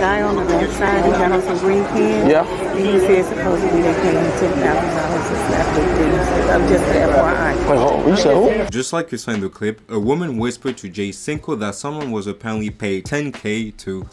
guy on the left side, he got on some green pants. Yeah. And he said supposedly they paid him $10,000 to slap the things. I'm just FYI. Wait, hold on. You said who? Just like you saw in the clip, a woman whispered to Jay Cinco that someone was apparently paid $10K to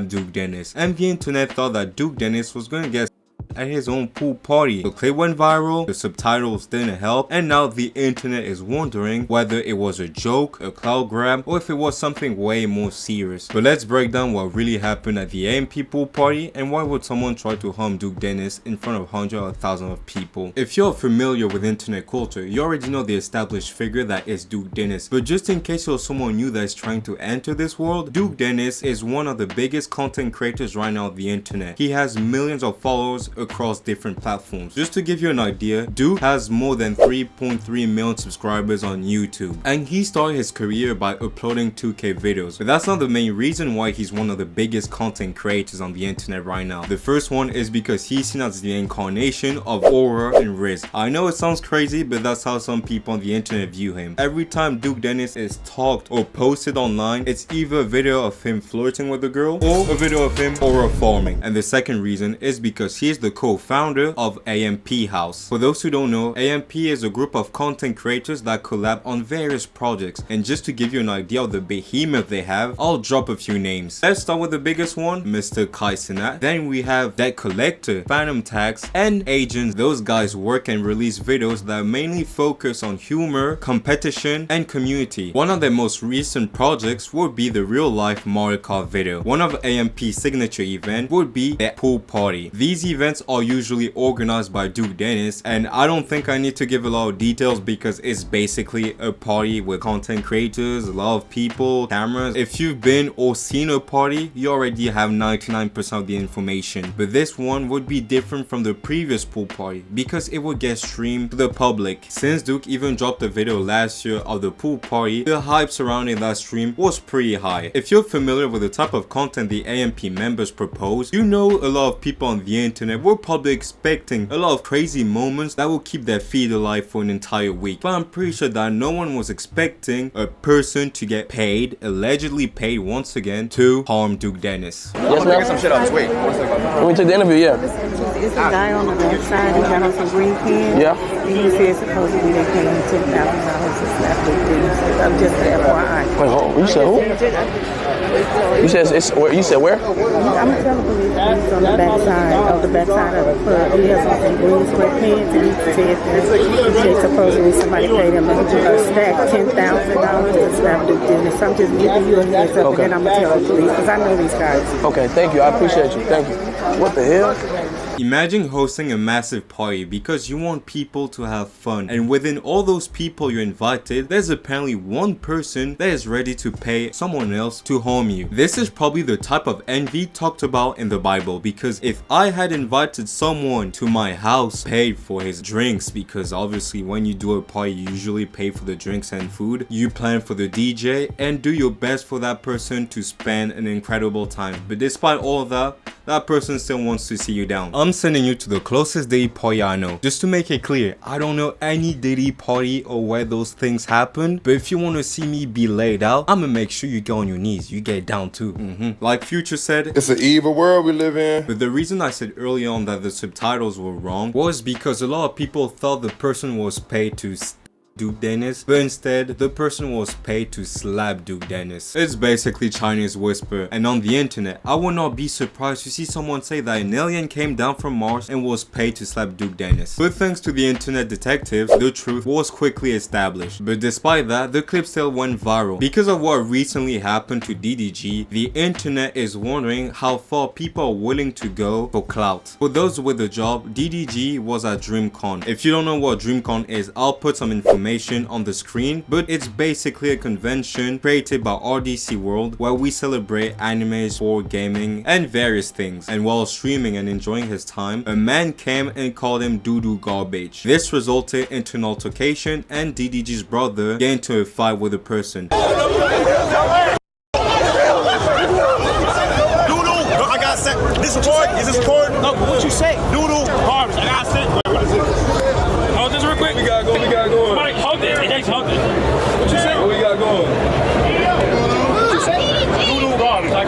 Duke Dennis, and the internet thought that Duke Dennis was going to get at his own pool party. The clip went viral, the subtitles didn't help, and now the internet is wondering whether it was a joke, a clout grab, or if it was something way more serious. But let's break down what really happened at the AMP pool party and why would someone try to harm Duke Dennis in front of hundreds or thousands of people. If you're familiar with internet culture, you already know the established figure that is Duke Dennis, but just in case you're someone new that is trying to enter this world, Duke Dennis is one of the biggest content creators right now on the internet. He has millions of followers across different platforms. Just to give you an idea, Duke has more than 3.3 million subscribers on YouTube, and he started his career by uploading 2K videos. But that's not the main reason why he's one of the biggest content creators on the internet right now. The first one is because he's seen as the incarnation of Aura and Riz. I know it sounds crazy, but that's how some people on the internet view him. Every time Duke Dennis is talked or posted online, it's either a video of him flirting with a girl or a video of him aura farming. And the second reason is because he is the co-founder of AMP House. For those who don't know, AMP is a group of content creators that collab on various projects, and just to give you an idea of the behemoth they have, I'll drop a few names. Let's start with the biggest one, Mr. Kai Cenat. Then we have Debt Collector, Phantom Tax, and Agents. Those guys work and release videos that mainly focus on humor, competition, and community. One of their most recent projects would be the real life Mario Kart video. One of AMP's signature events would be the pool party. These events are usually organized by Duke Dennis, and I don't think I need to give a lot of details because it's basically a party with content creators, a lot of people, cameras. If you've been or seen a party, you already have 99% of the information. But this one would be different from the previous pool party because it would get streamed to the public. Since Duke even dropped a video last year of the pool party, the hype surrounding that stream was pretty high. If you're familiar with the type of content the AMP members propose, you know a lot of people on the internet were probably expecting a lot of crazy moments that will keep their feed alive for an entire week. But I'm pretty sure that no one was expecting a person to get paid, allegedly paid once again, to harm Duke Dennis. Yes, ma'am. Some shit up. Wait, one second. When we took the interview, yeah. It's a guy on the left side, he got on some green pants. Yeah. And he said supposedly they paid him $10,000 to slap the things. I'm just FYI. Wait, hold on. You said who? You said it's where? You said where? I'm telling police he's on the backside of the club. He has on some green sweatpants, and he said that supposedly somebody paid him a stack $10,000 to slap Duke Dennis. I'm just giving you a heads up, Okay. and then I'm gonna tell the police because I know these guys. Okay, thank you. I appreciate you. Thank you. What the hell? Imagine hosting a massive party because you want people to have fun, and within all those people you invited, there's apparently one person that is ready to pay someone else to harm you. This is probably the type of envy talked about in the Bible, because if I had invited someone to my house, paid for his drinks, because obviously when you do a party you usually pay for the drinks and food, you plan for the DJ and do your best for that person to spend an incredible time, but despite all of that, that person still wants to see you down. I'm sending you to the closest Diddy party I know. Just to make it clear, I don't know any Diddy party or where those things happen, but if you want to see me be laid out, I'm gonna make sure you get on your knees, you get down too. Like Future said, It's an evil world we live in. but the reason I said early on that the subtitles were wrong was because a lot of people thought the person was paid to Duke Dennis, but instead the person was paid to slap Duke Dennis. It's basically Chinese whisper, and on the internet I would not be surprised to see someone say that an alien came down from Mars and was paid to slap Duke Dennis. But thanks to the internet detectives, the truth was quickly established. But despite that, the clip still went viral. Because of what recently happened to DDG, the internet is wondering how far people are willing to go for clout. For those with a job, DDG was at DreamCon. If you don't know what DreamCon is, I'll put some information on the screen, but it's basically a convention created by RDC World where we celebrate anime, sport, gaming, and various things. And while streaming and enjoying his time, a man came and called him doo-doo garbage. This resulted into an altercation, and DDG's brother get into a fight with a person. Doo-doo, I got set. This record? Is this record? No, what you say? Doo-doo, garbage. I got set. Hold this real quick. We gotta go. Somebody hold it. Hey, hold it. What you say? What we got going? What you say? Doo-doo, garbage.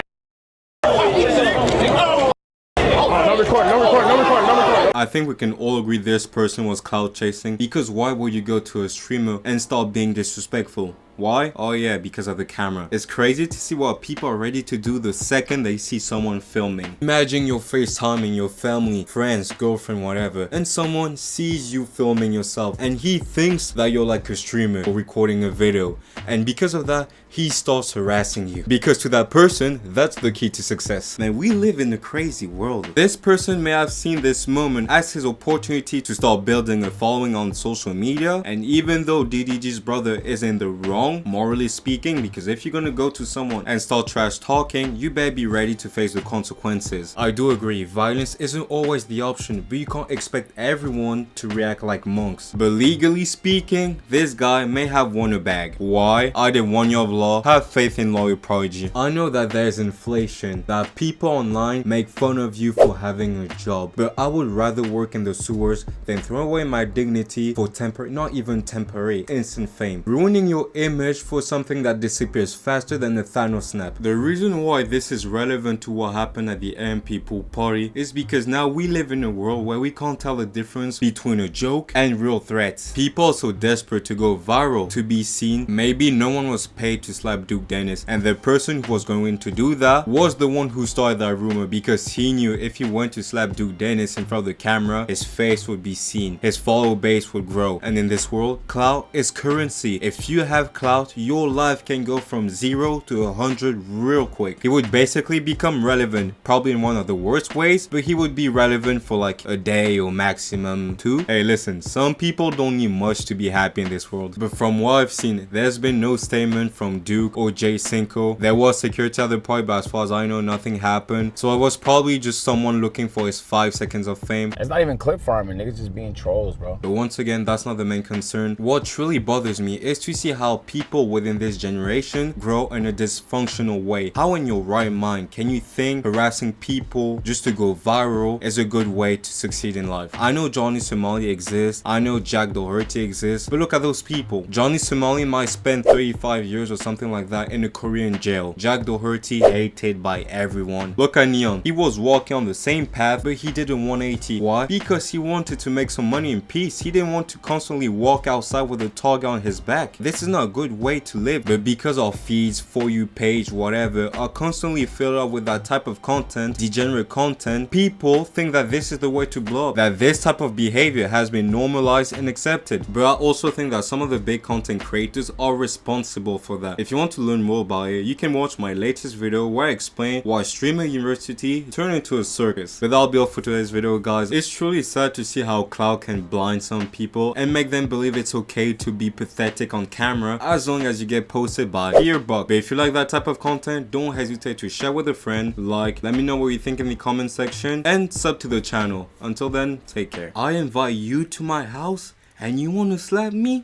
I think we can all agree this person was clout chasing, because why would you go to a streamer and start being disrespectful? Why? Oh yeah, because of the camera. It's crazy to see what people are ready to do the second they see someone filming. Imagine you're FaceTiming your family, friends, girlfriend, whatever, and someone sees you filming yourself and he thinks that you're like a streamer or recording a video, and because of that he starts harassing you, because to that person that's the key to success. Man, we live in a crazy world. This person may have seen this moment as his opportunity to start building a following on social media, and even though DDG's brother is in the wrong morally speaking, because if you're gonna go to someone and start trash talking, you better be ready to face the consequences. I do agree, violence isn't always the option, but you can't expect everyone to react like monks. But legally speaking, this guy may have won a bag. Why? I did 1 year of law, have faith in lawyer prodigy. I know that there's inflation, that people online make fun of you for having a job, but I would rather work in the sewers than throw away my dignity for not even temporary, instant fame. Ruining your image for something that disappears faster than a Thanos snap. The reason why this is relevant to what happened at the MP pool party is because now we live in a world where we can't tell the difference between a joke and real threats. People are so desperate to go viral, to be seen. Maybe no one was paid to slap Duke Dennis, and the person who was going to do that was the one who started that rumor, because he knew if he went to slap Duke Dennis in front of the camera, his face would be seen, his follower base would grow, and in this world, clout is currency. If you have clout, your life can go from 0 to 100 real quick. He would basically become relevant, probably in one of the worst ways, but he would be relevant for like a day or maximum 2. Hey listen, some people don't need much to be happy in this world, but from what I've seen, there's been no statement from Duke or J Cinco. There was security at the point, but as far as I know, nothing happened. So it was probably just someone looking for his 5 seconds of fame. It's not even clip farming, niggas just being trolls, bro. But once again, that's not the main concern. What truly bothers me is to see how people within this generation grow in a dysfunctional way. How in your right mind can you think harassing people just to go viral is a good way to succeed in life? I know Johnny Somali exists, I know Jack Doherty exists, but look at those people. Johnny Somali might spend 35 years or something like that in a Korean jail. Jack Doherty hated by everyone. Look at Neon, he was walking on the same path, but he did a 180. Why? Because he wanted to make some money in peace. He didn't want to constantly walk outside with a target on his back. This is not a good way to live, but because our feeds, For You page, whatever, are constantly filled up with that type of content, degenerate content, people think that this is the way to blow up, that this type of behavior has been normalized and accepted. But I also think that some of the big content creators are responsible for that. If you want to learn more about it, you can watch my latest video where I explain why streamer university turned into a circus. But that'll be all for today's video, guys. It's truly sad to see how clout can blind some people and make them believe it's okay to be pathetic on camera as long as you get posted by Earbuck. But if you like that type of content, don't hesitate to share with a friend, like, let me know what you think in the comment section, and sub to the channel. Until then, take care. I invite you to my house and you want to slap me?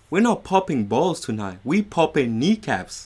We're not popping balls tonight, we popping kneecaps.